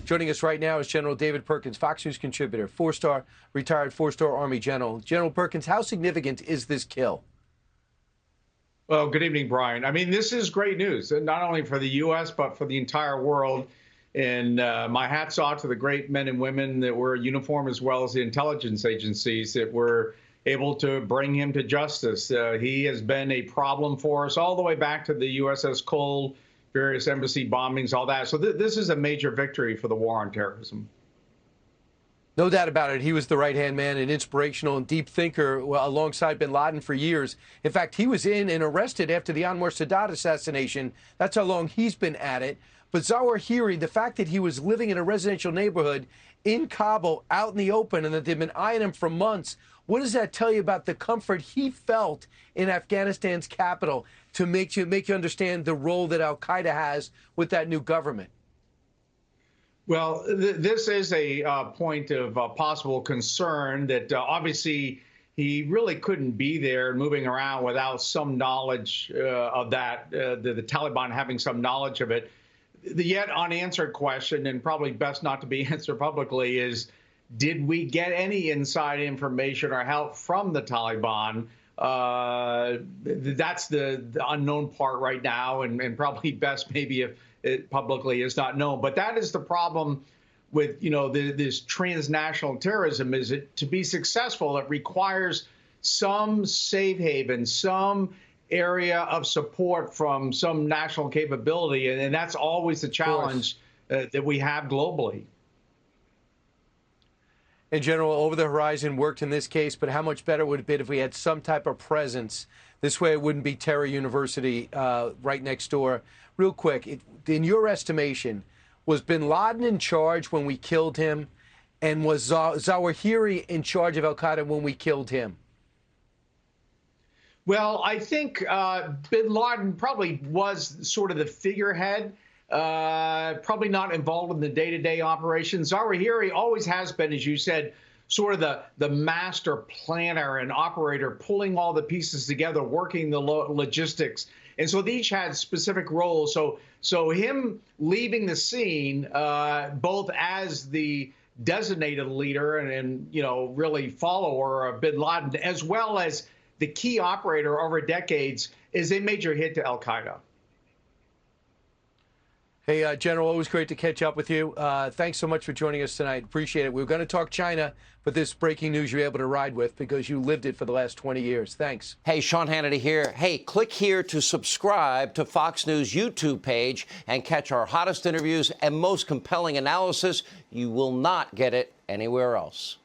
Joining us right now is General David Perkins, Fox News contributor, retired four-star Army general. General Perkins, how significant is this kill? Well, good evening, Brian. I mean, this is great news, not only for the U.S., but for the entire world. And my hat's off to the great men and women that were in uniform, as well as the intelligence agencies that were able to bring him to justice. He has been a problem for us all the way back to the USS Cole, various embassy bombings, all that. So this is a major victory for the war on terrorism. No doubt about it. He was the right-hand man, an inspirational and deep thinker alongside bin Laden for years. In fact, he was in and arrested after the Anwar Sadat assassination. That's how long he's been at it. But al-Zawahiri, the fact that he was living in a residential neighborhood in Kabul, out in the open, and that they've been eyeing him for months, what does that tell you about the comfort he felt in Afghanistan's capital to make you understand the role that al-Qaeda has with that new government? Well, this is a point of possible concern that obviously he really couldn't be there moving around without some knowledge of that, the Taliban having some knowledge of it. The yet unanswered question, and probably best not to be answered publicly, is did we get any inside information or help from the Taliban? That's the unknown part right now, and probably best maybe if it publicly is not known. But that is the problem with, this transnational terrorism, is it to be successful, it requires some safe haven, some area of support from some national capability. And that's always the challenge that we have globally. And General, over the horizon worked in this case, but how much better would it be if we had some type of presence? This way it wouldn't be Terror University right next door. Real quick, in your estimation, was bin Laden in charge when we killed him? And was Zawahiri in charge of al-Qaeda when we killed him? Well, I think bin Laden probably was sort of the figurehead, probably not involved in the day-to-day operations. Zawahiri always has been, as you said, sort of the master planner and operator, pulling all the pieces together, working the logistics. And so they each had specific roles. So him leaving the scene, both as the designated leader and really follower of bin Laden, as well as the key operator over decades, is a major hit to al-Qaeda. Hey, General, always great to catch up with you. Thanks so much for joining us tonight. Appreciate it. We were going to talk China, but this breaking news you're able to ride with because you lived it for the last 20 years. Thanks. Hey, Sean Hannity here. Hey, click here to subscribe to Fox News YouTube page and catch our hottest interviews and most compelling analysis. You will not get it anywhere else.